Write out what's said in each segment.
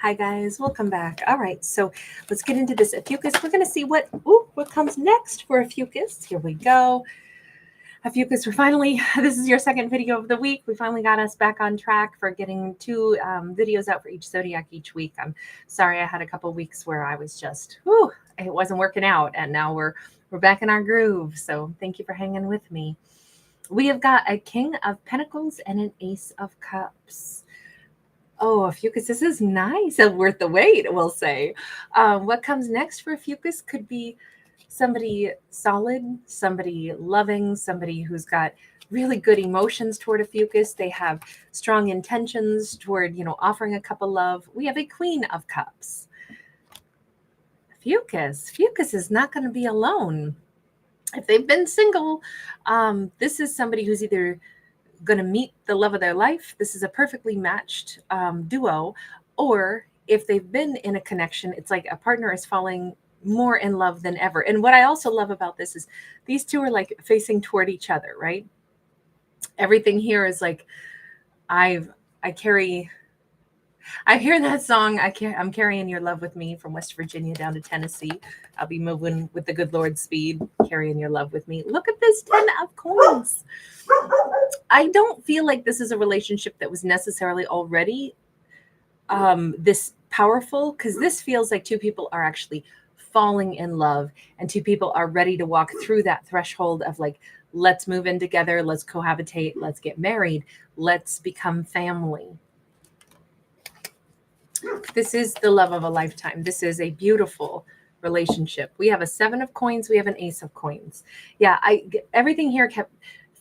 Hi guys, welcome back. All right, so let's get into this Ophiuchus. We're going to see what comes next for Ophiuchus. Here we go. Ophiuchus, this is your second video of the week. We finally got us back on track for getting two videos out for each zodiac each week. I'm sorry I had a couple weeks where I was just, it wasn't working out, and now we're back in our groove. So thank you for hanging with me. We have got a King of Pentacles and an Ace of Cups. Oh, Ophiuchus, this is nice and worth the wait, we'll say. What comes next for Ophiuchus could be somebody solid, somebody loving, somebody who's got really good emotions toward Ophiuchus. They have strong intentions toward, offering a cup of love. We have a Queen of Cups. Ophiuchus is not going to be alone. If they've been single, this is somebody who's either going to meet the love of their life. This is a perfectly matched duo. Or if they've been in a connection, it's like a partner is falling more in love than ever. And what I also love about this is these two are like facing toward each other, right? Everything here is like, I hear that song. I'm carrying your love with me from West Virginia down to Tennessee. I'll be moving with the good Lord's speed, carrying your love with me. Look at this 10 of coins. I don't feel like this is a relationship that was necessarily already this powerful, because this feels like two people are actually falling in love and two people are ready to walk through that threshold of like, let's move in together, let's cohabitate, let's get married, let's become family. This is the love of a lifetime. This is a beautiful relationship. We have a 7 of coins. We have an Ace of coins. Yeah, everything here kept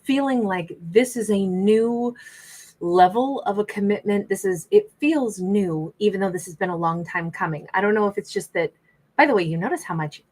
feeling like this is a new level of a commitment. It feels new, even though this has been a long time coming. I don't know if it's just that, by the way, you notice how much,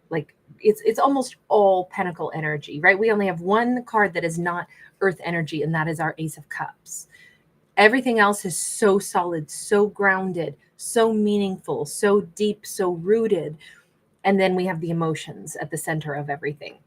like, it's almost all pentacle energy, right? We only have one card that is not earth energy, and that is our Ace of Cups. Everything else is so solid, so grounded, so meaningful, so deep, so rooted. And then we have the emotions at the center of everything.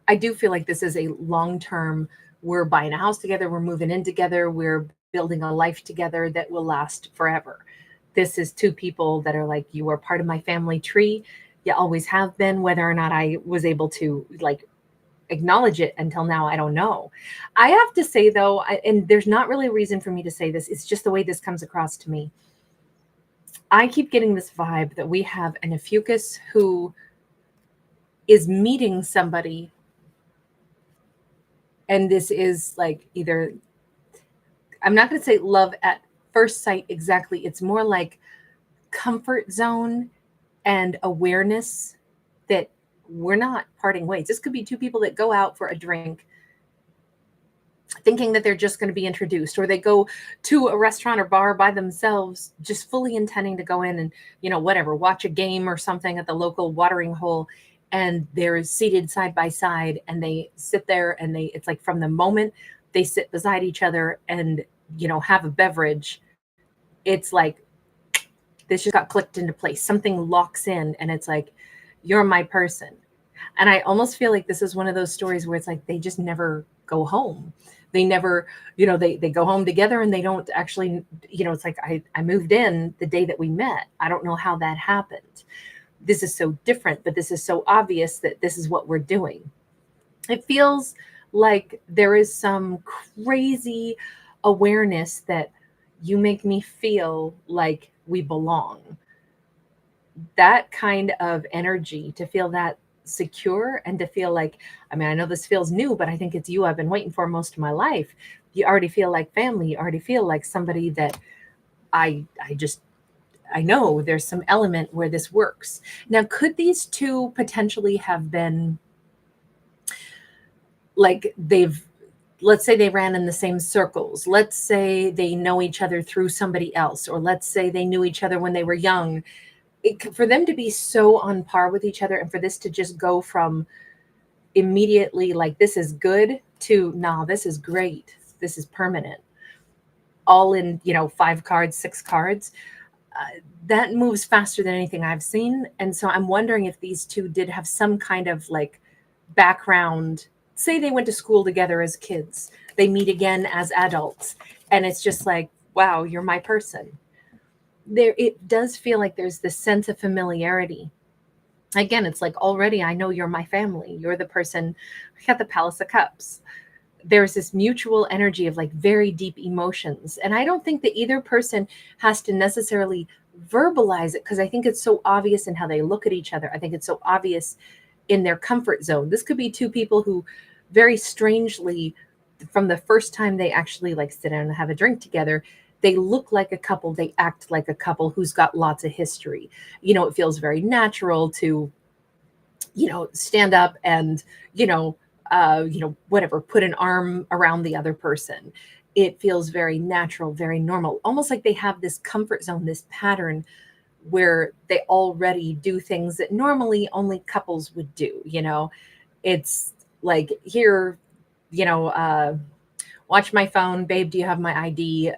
I do feel like this is a long-term, we're buying a house together, we're moving in together, we're building a life together that will last forever. This is two people that are like, you are part of my family tree. You always have been. Whether or not I was able to acknowledge it until now, I don't know. I have to say though, and there's not really a reason for me to say this, it's just the way this comes across to me. I keep getting this vibe that we have an Ophiuchus who is meeting somebody, and this is like either, I'm not going to say love at first sight exactly, it's more like comfort zone and awareness that we're not parting ways. This could be two people that go out for a drink thinking that they're just going to be introduced, or they go to a restaurant or bar by themselves, just fully intending to go in and, whatever, watch a game or something at the local watering hole. And they're seated side by side and they sit there and it's like from the moment they sit beside each other and, have a beverage, it's like this just got clicked into place. Something locks in and it's like, you're my person. And I almost feel like this is one of those stories where it's like they just never go home. They never, they go home together and they don't actually, it's like I moved in the day that we met. I don't know how that happened. This is so different, but this is so obvious that this is what we're doing. It feels like there is some crazy awareness that you make me feel like we belong. That kind of energy, to feel that secure and to feel like, I know this feels new, but I think it's you I've been waiting for most of my life. You already feel like family. You already feel like somebody that I know there's some element where this works. Now, could these two potentially have been like let's say they ran in the same circles. Let's say they know each other through somebody else, or let's say they knew each other when they were young. For them to be so on par with each other and for this to just go from immediately like, this is good, to, nah, this is great, this is permanent, all in, 5 cards, 6 cards. That moves faster than anything I've seen. And so I'm wondering if these two did have some kind of like background. Say they went to school together as kids, they meet again as adults, and it's just like wow, you're my person. There, it does feel like there's this sense of familiarity. Again, it's like already I know you're my family. You're the person. I got the Palace of Cups. There's this mutual energy of like very deep emotions. And I don't think that either person has to necessarily verbalize it, because I think it's so obvious in how they look at each other. I think it's so obvious in their comfort zone. This could be two people who very strangely, from the first time they actually like sit down and have a drink together, they look like a couple, they act like a couple who's got lots of history. It feels very natural to, stand up and, whatever, put an arm around the other person. It feels very natural, very normal, almost like they have this comfort zone, this pattern where they already do things that normally only couples would do. It's like, here, watch my phone, babe, do you have my ID?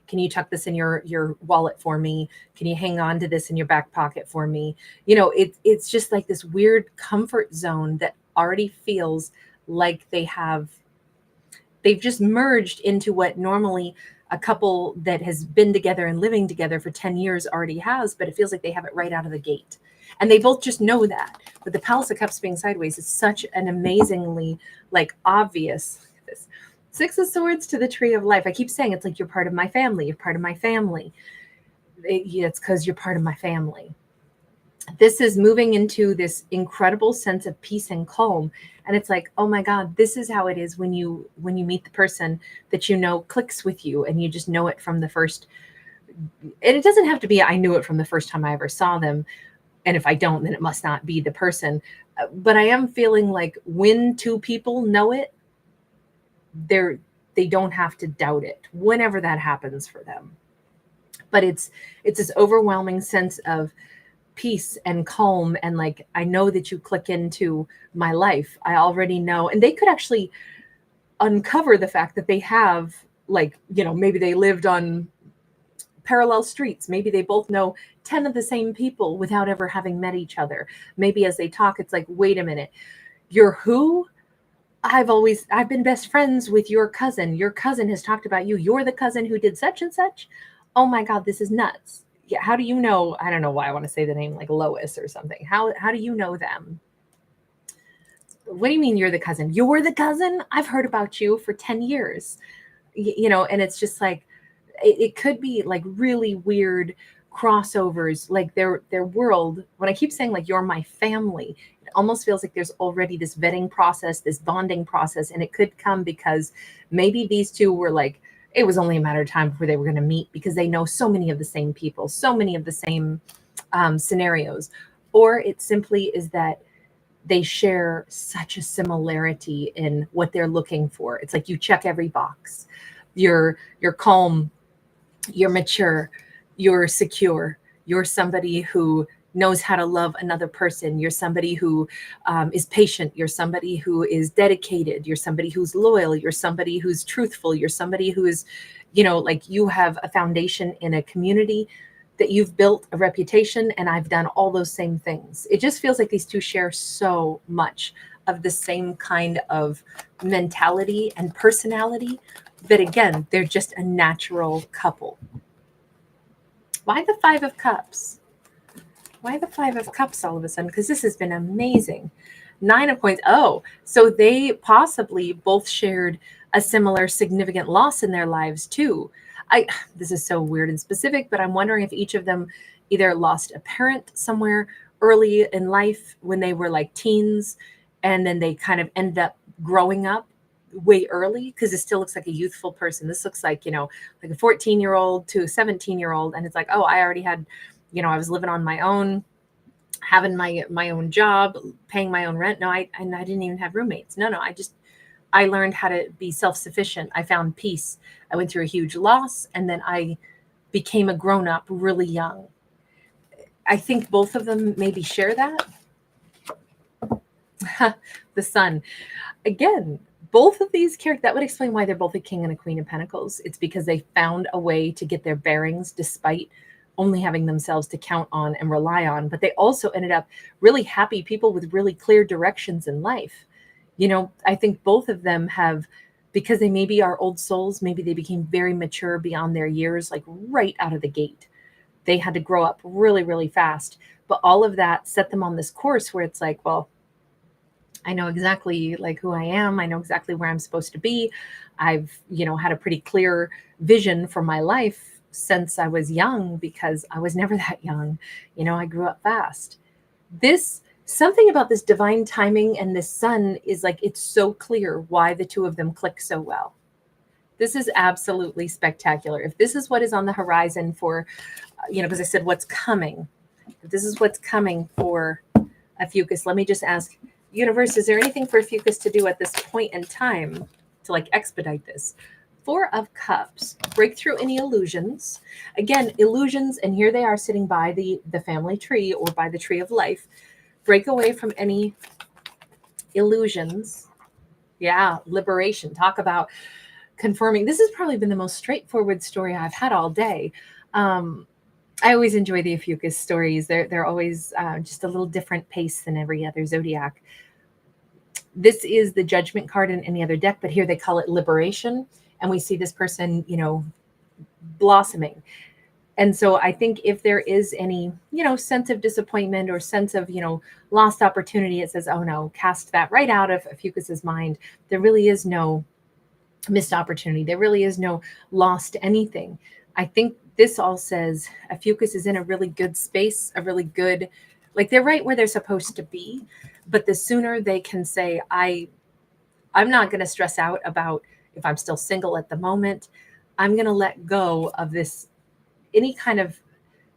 Can you tuck this in your wallet for me? Can you hang on to this in your back pocket for me? It's just like this weird comfort zone that already feels like they've just merged into what normally a couple that has been together and living together for 10 years already has, but it feels like they have it right out of the gate. And they both just know that. But the Palace of Cups being sideways is such an amazingly like obvious, look at this, Six of Swords to the Tree of Life. I keep saying it's like, you're part of my family. You're part of my family. It's because you're part of my family. This is moving into this incredible sense of peace and calm. And it's like, oh my God, this is how it is when you meet the person that clicks with you, and you just know it from the first. And it doesn't have to be, I knew it from the first time I ever saw them. And if I don't, then it must not be the person. But I am feeling like when two people know it, they don't have to doubt it whenever that happens for them. But it's this overwhelming sense of peace and calm, and like, I know that you click into my life. I already know. And they could actually uncover the fact that they have, like, maybe they lived on parallel streets. Maybe they both know 10 of the same people without ever having met each other. Maybe as they talk, it's like, wait a minute, you're who? I've been best friends with your cousin. Your cousin has talked about you. You're the cousin who did such and such. Oh my God, this is nuts. Yeah, how do you know? I don't know why I want to say the name like Lois or something. How do you know them? What do you mean you're the cousin? You're the cousin? I've heard about you for 10 years. And it's just like, it could be like really weird crossovers, like their world. When I keep saying like, you're my family, it almost feels like there's already this vetting process, this bonding process. And it could come because maybe these two were like, it was only a matter of time before they were going to meet, because they know so many of the same people, so many of the same scenarios. Or it simply is that they share such a similarity in what they're looking for. It's like you check every box. You're calm, you're mature, you're secure, you're somebody who knows how to love another person. You're somebody who is patient. You're somebody who is dedicated. You're somebody who's loyal. You're somebody who's truthful. You're somebody who is, like, you have a foundation in a community that you've built a reputation, and I've done all those same things. It just feels like these two share so much of the same kind of mentality and personality that, again, they're just a natural couple. Why the Five of Cups? Why the Five of Cups all of a sudden? Because this has been amazing. Nine of Coins. Oh, so they possibly both shared a similar significant loss in their lives too. This is so weird and specific, but I'm wondering if each of them either lost a parent somewhere early in life when they were like teens, and then they kind of ended up growing up way early, because it still looks like a youthful person. This looks like, like a 14-year-old to a 17-year-old. And it's like, oh, I already had, I was living on my own, having my own job, paying my own rent. No, I didn't even have roommates. No, I learned how to be self-sufficient. I found peace. I went through a huge loss, and then I became a grown-up really young. I think both of them maybe share that. The Sun. Again, both of these characters, that would explain why they're both a King and a Queen of Pentacles. It's because they found a way to get their bearings despite only having themselves to count on and rely on. But they also ended up really happy people with really clear directions in life. I think both of them have because they maybe are old souls. Maybe they became very mature beyond their years, like right out of the gate. They had to grow up really, really fast. But all of that set them on this course where it's like, well, I know exactly like who I am. I know exactly where I'm supposed to be. I've, had a pretty clear vision for my life since I was young, because I was never that young. I grew up fast. This Something about this divine timing and this sun is like, it's so clear why the two of them click so well. This is absolutely spectacular. If this is what is on the horizon for, because I said what's coming, if this is what's coming for Ophiuchus, let me just ask, universe, is there anything for Ophiuchus to do at this point in time to like expedite this? Four of Cups, break through any illusions. Again, illusions, and here they are sitting by the family tree or by the tree of life. Break away from any illusions. Yeah, liberation. Talk about confirming. This has probably been the most straightforward story I've had all day. I always enjoy the Ophiuchus stories. They're always just a little different pace than every other zodiac. This is the Judgment card in any other deck, but here they call it liberation. And we see this person, blossoming. And so I think if there is any, sense of disappointment or sense of, lost opportunity, it says, oh no, cast that right out of Ophiuchus's mind. There really is no missed opportunity. There really is no lost anything. I think this all says Ophiuchus is in a really good space, a really good, like they're right where they're supposed to be. But the sooner they can say, I'm not going to stress out about if I'm still single at the moment. I'm going to let go of this, any kind of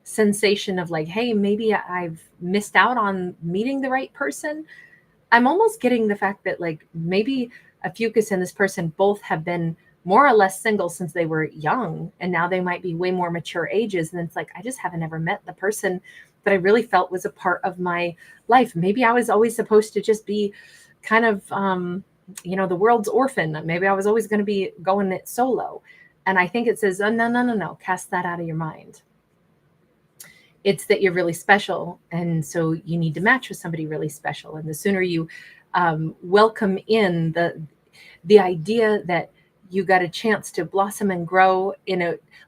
sensation of like, hey, maybe I've missed out on meeting the right person. I'm almost getting the fact that like maybe Ophiuchus and this person both have been more or less single since they were young, and now they might be way more mature ages. And it's like, I just haven't ever met the person that I really felt was a part of my life. Maybe I was always supposed to just be kind of, the world's orphan. Maybe I was always going to be going it solo. And I think it says, oh, no, cast that out of your mind. It's that you're really special. And so you need to match with somebody really special. And the sooner you welcome in the idea that you got a chance to blossom and grow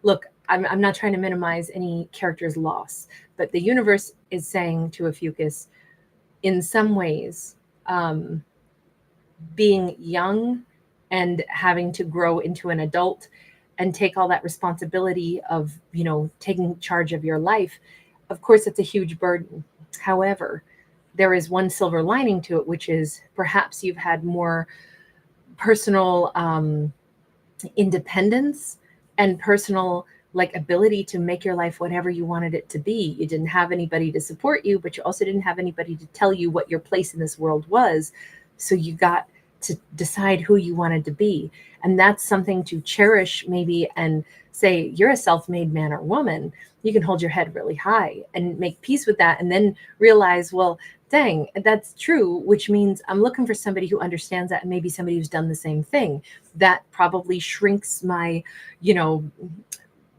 look, I'm not trying to minimize any character's loss, but the universe is saying to Ophiuchus, in some ways, being young and having to grow into an adult and take all that responsibility of, taking charge of your life. Of course, it's a huge burden. However, there is one silver lining to it, which is perhaps you've had more personal independence and personal ability to make your life whatever you wanted it to be. You didn't have anybody to support you, but you also didn't have anybody to tell you what your place in this world was. So you got to decide who you wanted to be. And that's something to cherish maybe, and say you're a self-made man or woman. You can hold your head really high and make peace with that, and then realize, well, dang, that's true, which means I'm looking for somebody who understands that, and maybe somebody who's done the same thing. That probably shrinks my,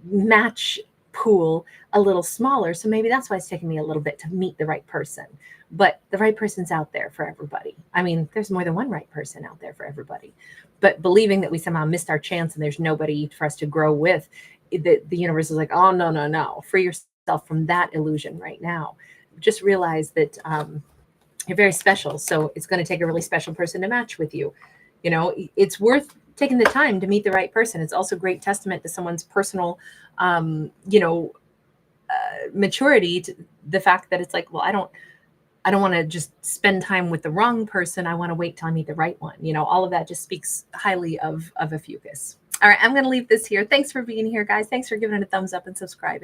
match pool a little smaller. So maybe that's why it's taking me a little bit to meet the right person. But the right person's out there for everybody. I mean, there's more than one right person out there for everybody. But believing that we somehow missed our chance and there's nobody for us to grow with, the universe is like, oh, no. Free yourself from that illusion right now. Just realize that you're very special. So it's going to take a really special person to match with you. It's worth taking the time to meet the right person. It's also great testament to someone's personal, maturity, to the fact that it's like, well, I don't want to just spend time with the wrong person. I want to wait till I meet the right one. All of that just speaks highly of Ophiuchus. All right, I'm going to leave this here. Thanks for being here, guys. Thanks for giving it a thumbs up and subscribing.